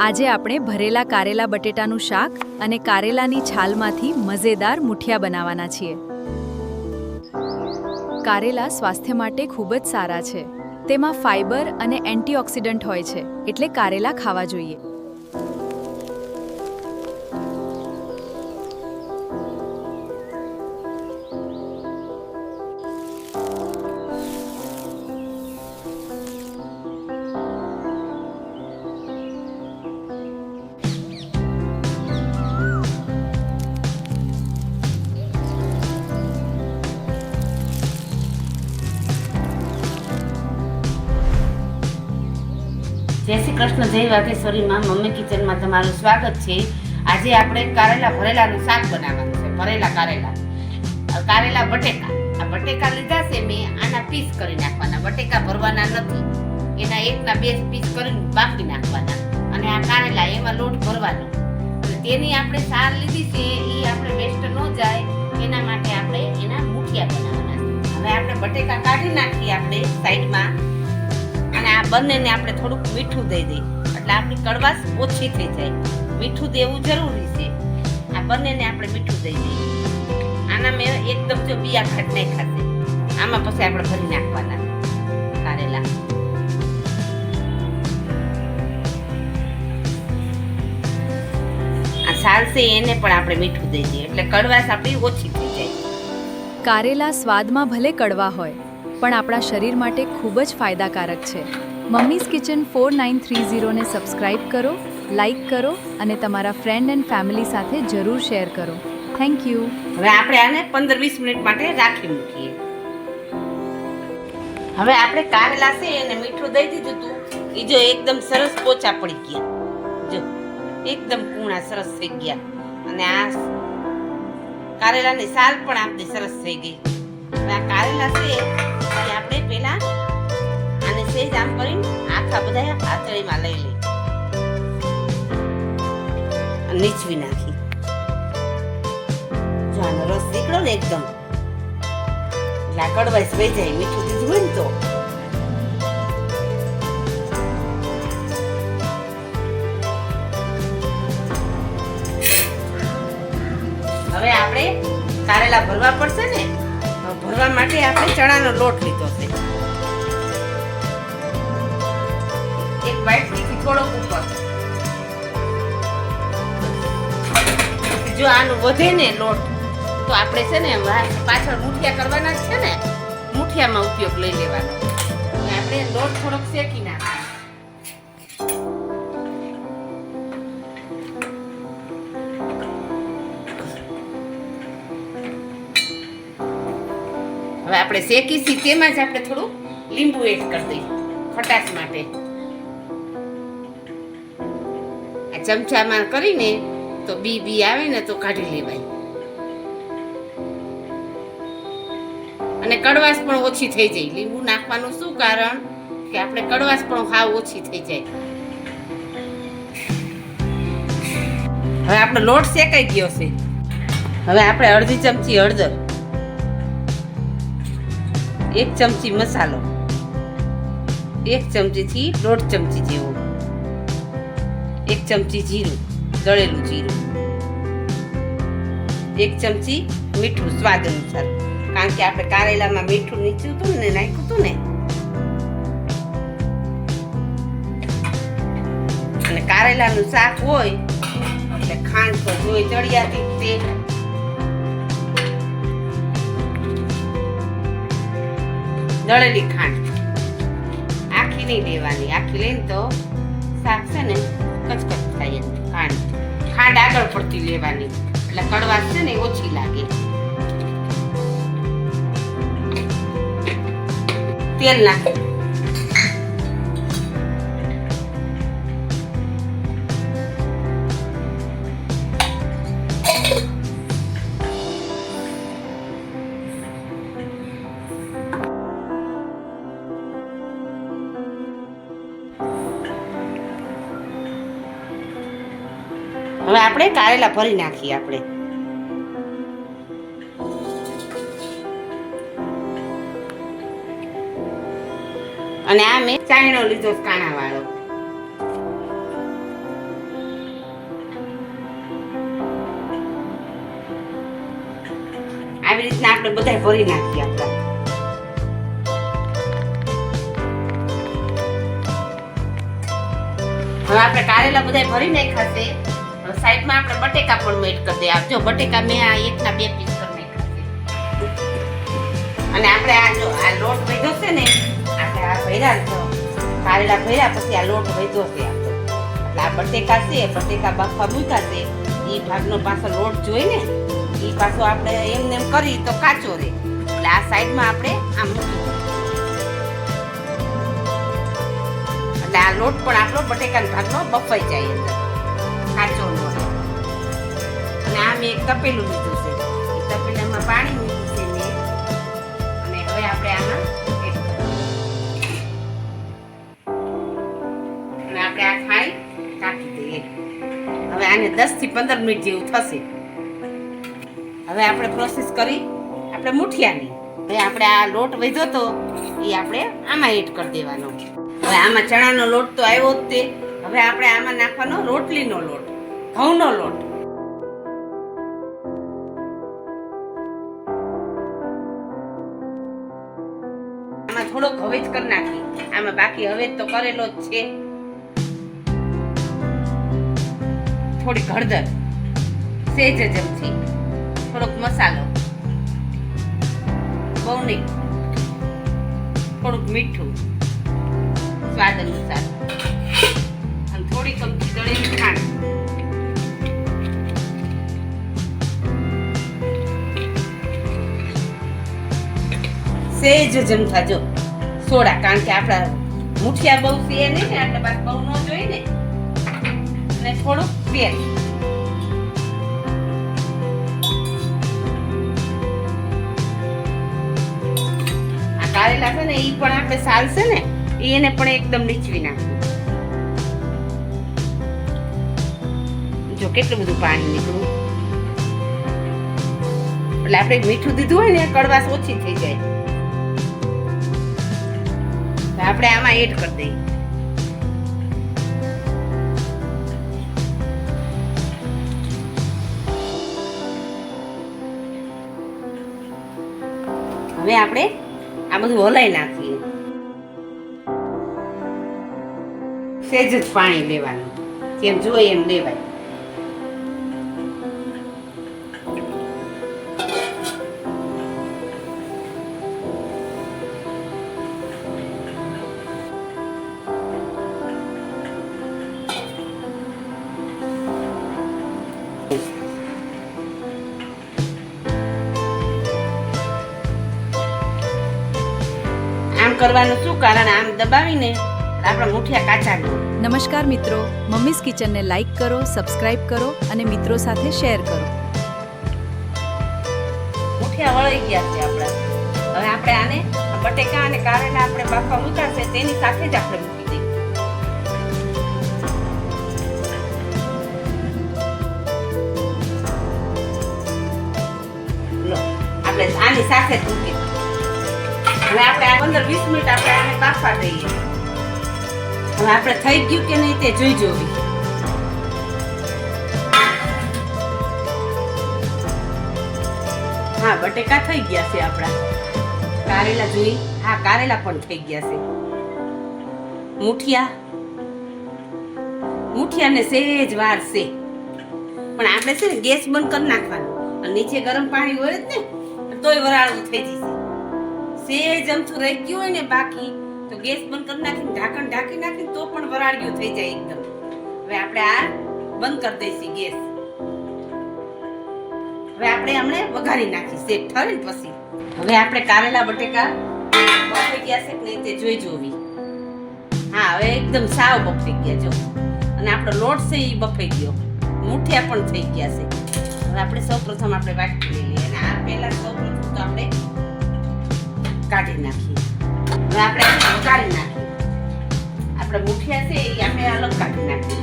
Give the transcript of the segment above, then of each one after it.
આજે આપણે ભરેલા કારેલા બટેટાનું શાક અને કારેલાની છાલમાંથી મજેદાર મુઠિયા બનાવવાના છીએ. કારેલા સ્વાસ્થ્ય માટે ખૂબ જ સારા છે. તેમાં ફાઇબર અને એન્ટીઓક્સિડન્ટ હોય છે, એટલે કારેલા ખાવા જોઈએ. જય શ્રી કૃષ્ણ, જય વાઘેશ્વરી માં. મમ્મી કિચનમાં તમારું સ્વાગત છે. આજે આપણે કારેલા ભરેલાનું શાક બનાવવાનું છે. ભરેલા કારેલા બટેકા. આ બટેકા લીધા છે મેં, આના પીસ કરી નાખવાના. બટેકા ભરવાના નથી, એના એકના બે પીસ કરીને બાફી નાખવાના. અને આ કારેલા એમાં લોટ ભરવાનો. અને તેની આપણે સાર લીધી છે, એ આપણે વેસ્ટ ન જાય એના માટે આપણે એના મુઠિયા બનાવવાના. હવે આપણે બટેકા કાઢી નાખીએ આપણે સાઈડમાં. અને આ બંનેને આપણે થોડુંક મીઠું દઈ દઈએ એટલે આપણી કડવાશ ઓછી થઈ જાય. મીઠું દેવું જરૂરી છે. આ બંનેને આપણે મીઠું દઈ દઈએ. આના મેં એકદમ જો બિયા ખાટ નાખ્યા છે. આમાં પછી આપણે ભરી નાખવાના કારેલા. આ છાલ છે એને પણ આપણે મીઠું દઈ દઈએ એટલે કડવાશ આપણી ઓછી થઈ જાય. કારેલા સ્વાદમાં ભલે કડવા હોય, પણ આપણા શરીર માટે ખૂબ જ ફાયદાકારક છે. મમ્મીઝ કિચન 4930 ને સબસ્ક્રાઇબ કરો, લાઇક કરો અને તમારા ફ્રેન્ડ એન્ડ ફેમિલી સાથે જરૂર શેર કરો. Thank you. હવે આપણે આને 15-20 મિનિટ માટે રાખી મૂકીએ. હવે આપણે કારેલા છે એને મીઠું દઈ દીધું હતું. એ જો એકદમ સરસ પોચા પડી ગયા. જો એકદમ કૂણા સરસ થઈ ગયા. અને આ કારેલાની સાલ પણ આપણી સરસ થઈ ગઈ. હવે આ કારેલા છે આપણે પેલા આને સેજ આમ કરીને આખા બધા આતળીમાં લઈ લઈ નીચવી નાખી. જો આનો રસ નીકળો ને એકદમ એટલે આ કડવાઈસ વહી જાય. મીઠું દીધું હોય ને તો હવે આપણે કારેલા ભરવા પડશે ને. ભરવા માટે આપણે ચણાનો લોટ લીધો છે. એક વાટકીથી થોડોક ઉપર. જો આનું વધે ને લોટ તો આપણે છે ને પાછળ મુઠિયા કરવાના જ છે ને, મુઠિયામાં ઉપયોગ લઈ લેવાનો. આપણે લોટ થોડોક શેકી નાખવાનો. હવે આપણે શેકીશી તેમાં જ આપણે થોડું લીંબુ એડ કરી દઈએ ખટાશ માટે. આ ચમચામાં કરીને તો બી આવે ને તો કાઢી લેવાય. અને કડવાશ પણ ઓછી થઈ જાય. લીંબુ નાખવાનું શું કારણ કે આપણે કડવાશ પણ હાવ ઓછી થઈ જાય. હવે આપણો લોટ શેકાઈ ગયો છે. હવે આપણે અડધી ચમચી હળદર, 1 ચમચી મસાલો, 1 ચમચીથી 1.5 ચમચી જેવું, 1 ચમચી જીરું, દળેલું જીરું, 1 ચમચી મીઠું સ્વાદ અનુસાર, કારણ કે આપણે કારેલામાં મીઠું નીચું હતું ને નાખ્યું હતું ને. અને કારેલાનું શાક હોય એટલે ખાંડ તો જોઈ ચડિયાતી તે. દળેલી ખાંડ આખી નહીં લેવાની. આખી લઈને તો શાક છે ને કચકચ થાય. ખાંડ આગળ પડતી લેવાની એટલે કડવાશ છે ને ઓછી લાગે. તેલ નાખી. હવે આપણે કારેલા ભરી નાખીએ. આપણે અને આ મેં ચાયણો લીધો કાણા વાળો. આવી રીતના આપણે બધા ભરી નાખીએ આપણા. હવે આપણે કારેલા બધા ભરી નાખ્યા છે. હવે સાઈડમાં આપણે બટેકા પણ એડ કરી દઈએ. જો બટેકા મેં આ એકના 2 પીસ કરી નાખ્યા છે. અને આપણે આ જો આ લોટ વધ્યો છે ને, આપણે આ ભર્યા તો કારેલા ભર્યા પછી આ લોટ વધ્યો છે આપણો. એટલે આ બટેકા છે, બટેકા બાફવા મૂક્યા છે, એ ભાગનો પાછો લોટ જોઈને એ પાછો આપણે એમને એમ કરી તો કાચો રહે. એટલે આ સાઈડમાં આપણે આમ મૂકી એટલે આ લોટ પણ આપણો બટેકાનો ભાગનો બફાઈ જાય અંદર, કાચો ન રહે. અને આ મેં એક તપેલું લીધું છે, એ તપેલામાં પાણી મૂક્યું છે મેં. અને હવે આપણે આમાં એડ કરીએ અને આપણે આ ખાઈ કાઢી દઈએ. હવે આને 10 થી 15 મિનિટ જેવું થશે. હવે આપણે પ્રોસેસ કરી આપણે મુઠિયાની. હવે આપણે આ લોટ વધ્યો તો એ આપણે આમાં એડ કરી દેવાનો. હવે આમાં ચણાનો લોટ તો આવ્યો જ તે. હવે આપણે આમાં નાખવાનો રોટલીનો લોટ, ઘઉંનો લોટ. આમાં થોડોક હવેજ કરી નાખી. આમાં બાકી હવેજ તો કરેલો જ છે. થોડી હળદર, સેજ ચમચી, થોડોક મસાલો, બહુ નહીં, થોડુંક મીઠું સ્વાદ અનુસાર, અને થોડી ચમચી દળેલી ખાંડ. સેજ ચમચા જો સોડા, કારણ કે આપણા મુઠિયા બહુ છે નહીં ને, એટલે બસ બહુ ન જોઈએ ને. અને થોડુંક તેલ. આ કારેલા છે ને એ પણ આપણે સાલશે ને, એને પણ એકદમ નીચવી નાખવું. જો કેટલું બધું પાણી નીકળ્યું. એટલે આપણે મીઠું દીધું હોય ને, કડવાશ ઓછી થઈ જાય. આપણે આમાં એડ કરી દઈએ. હવે આપણે આ બધું હલાઈ નાખીએ. સેજ જ પાણી લેવાનું, જેમ જોઈએ એમ લેવાય. આમ કરવાનું શું કારણ, આમ દબાવીને આપણા મુઠિયા કાચા ન. નમસ્કાર મિત્રો, મમ્મીઝ કિચનને લાઈક કરો, સબસ્ક્રાઇબ કરો અને મિત્રો સાથે શેર કરો. મુઠિયા વળાઈ ગયા છે આપણા. હવે આપણે આને બટેકા અને કારેલા આપણે બાફવા મૂક્યા છે તેની સાથે જ આપણે મૂકી દઈએ. લો આપણે આની સાથે જ મૂકી. હવે આપણે આ 15-20 મિનિટ આપણે આને બાફવા દઈએ. હવે આપણે થઈ ગયું કે નહીં તે જોઈ જોવી. હા, બટેકા થઈ ગયા છે આપણા. કારેલા જોઈ, હા કારેલા પણ થઈ ગયા છે. મુઠિયાને સેજ વાર છે, પણ આપણે છે ને ગેસ બંધ કરી નાખવાનો. અને નીચે ગરમ પાણી હોય જ ને, તોય વરાળું થઈ જશે. સેજ અમથું રહી ગયું હોય ને બાકી, તો ગેસ બંધ કરી નાખીને ઢાંકણ ઢાંકી નાખીને તો પણ વરાળ્યું થઈ જાય એકદમ. હવે આપણે આ બંધ કરી દઈશું ગેસ. હવે આપણે હમણે વઘારી નાખી સેટ ઠરે ને પછી. હવે આપણે કારેલા બટેકા બફાઈ ગયા છે કે નહીં તે જોઈ જોવી. હા, હવે એકદમ સાવ બફાઈ ગયા જો. અને આપણો લોટ છે એ બફાઈ ગયો, મુઠિયા પણ થઈ ગયા છે. હવે આપણે સૌપ્રથમ આપણે વાટકી લઈ લઈએ. અને આ પહેલા સૌપ્રથમ તો આપણે કાઢી નાખીએ. હવે આપણે આને વઘારી નાખીએ. આપણે મુઠિયા છે એ આપણે અલગ કાઢી નાખીએ.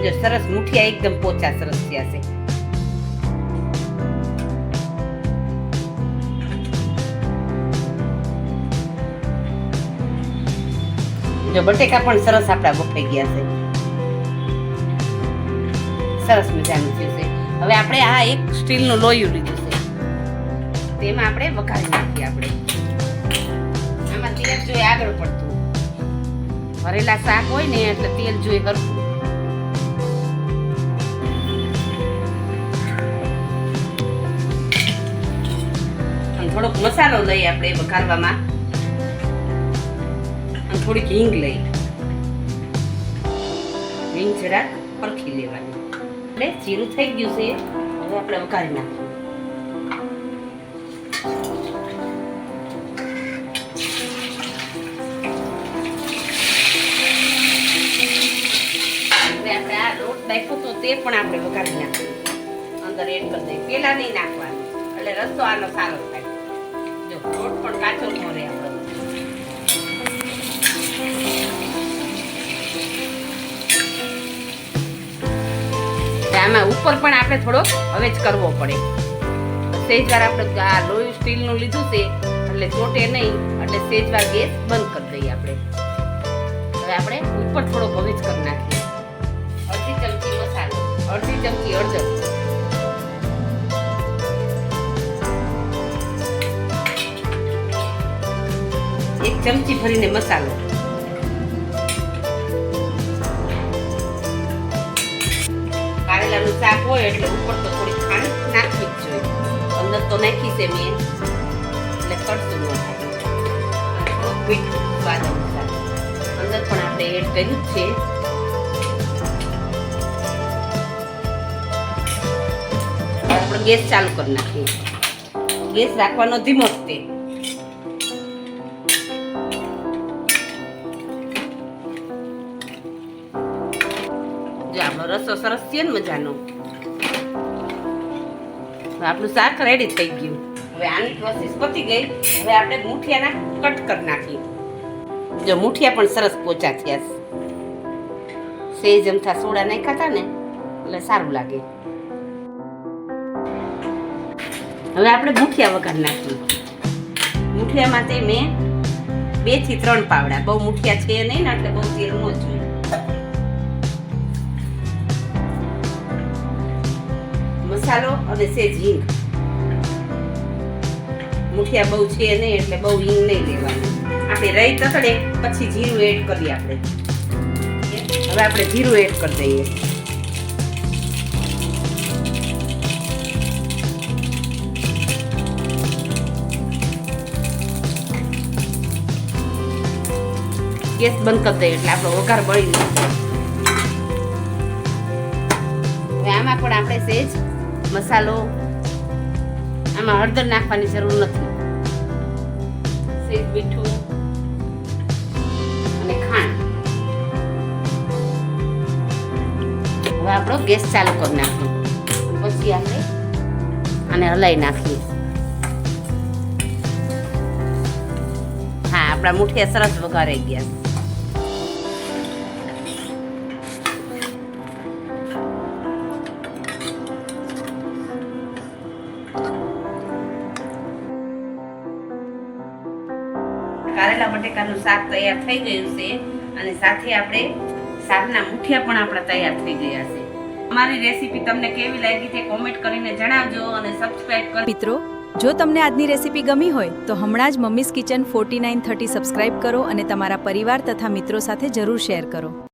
જો સરસ મુઠિયા એકદમ પોચા સરસ થયા છે. જો બટેકા પણ સરસ આપણા બફાઈ ગયા છે, સરસ મજાનું થયું છે. હવે આપણે આ એક સ્ટીલનું લોયું લીધું છે, તેમાં આપણે વઘારી નાખીએ. આપણે આમાં તેલ જોઈએ આગળ પડતું, ભરેલા શાક હોય ને એટલે તેલ જોઈએ હરખું. અને થોડોક મસાલો લઈએ આપણે વઘારવામાં, અને થોડીક હિંગ લઈ. હિંગ જરાક પરખી લેવાની. એટલે જીરું થઈ ગયું છે, હવે આપણે વઘારી નાખીએ. આપણે આ લોટ નાખ્યો તો તે પણ આપણે વઘારી નાખીએ, અંદર એડ કરી દઈએ. પેલા નહીં નાખવાનું, એટલે રસ્તો આનો સારો થાય. જો લોટ પણ કાચો ન રહે આપણો. આમાં ઉપર પણ આપણે થોડો હવે જ કરવો પડે. સેજવાર આપણે આ લોહી સ્ટીલનું લીધું છે એટલે ચોટે નહીં, એટલે સેજવાર ગેસ બંધ કરી દઈએ આપણે. હવે આપણે ઉપર થોડો હવે જ કરી નાખીએ. અડધી ચમચી મસાલો, અડધી ચમચી હળદર, એક ચમચી ભરીને મસાલો, કારેલાનું શાક હોય એટલે ઉપર તો થોડી ખાંડ નાખવી જ જોઈએ. અંદર તો નાખી છે મેં, એટલે કડતું ન થાય. મીઠું સ્વાદ અનુસાર અંદર પણ આપણે એડ કર્યું જ છે. આપણે ગેસ ચાલુ કરી નાખીએ. ગેસ રાખવાનો ધીમો જ તે. આપણો રસો સરસ છે ને મજાનો. આપણું શાક રેડી થઈ ગયું. હવે આની પ્રોસેસ પતી ગઈ. હવે આપણે મુઠિયાના કટ કરી નાખીએ. જો મુઠિયા પણ સરસ પોચા થયા. સેજ અમથા સોડા નાખ્યા હતા ને એટલે સારું લાગે. હવે આપણે મુઠિયા વઘારી નાખીએ. મુઠિયામાં તે મેં 2 થી 3 પાવડા, બહુ મુઠિયા છે નહીં ને એટલે બહુ તેલ ન જોઈએ. મસાલો અને સેજ હિંગ. મુઠિયા બહુ છે નહીં એટલે બહુ હિંગ નહીં લેવાની. આપણે રહી તતડે પછી જીરું એડ કરીએ આપણે. હવે આપણે જીરું એડ કરી દઈએ. ગેસ બંધ કરી દઈએ એટલે આપણો વઘાર બળી જાય. હવે આમાં પણ આપણે સેજ મસાલો, આમાં હળદર નાખવાની જરૂર નથી. સેજ મીઠું અને ખાંડ. હવે આપણો ગેસ ચાલુ કરી નાખીએ. પછી આપણે આને હલાવી નાખીએ. હા, આપણા મુઠિયા સરસ વઘારાઈ ગયા. કારેલા બટેકાનું શાક તૈયાર થઈ ગયું છે અને સાથે આપણે શાકના મુઠિયા પણ આપણા તૈયાર થઈ ગયા છે. અમારી રેસીપી તમને કેવી લાગી તે કોમેન્ટ કરીને જણાવજો અને સબસ્ક્રાઇબ કરો. મિત્રો, જો તમને આજની રેસીપી ગમી હોય તો હમણાં જ મમ્મીઝ કિચન 4930 સબસ્ક્રાઇબ કરો અને તમારા પરિવાર તથા મિત્રો સાથે જરૂર શેર કરો.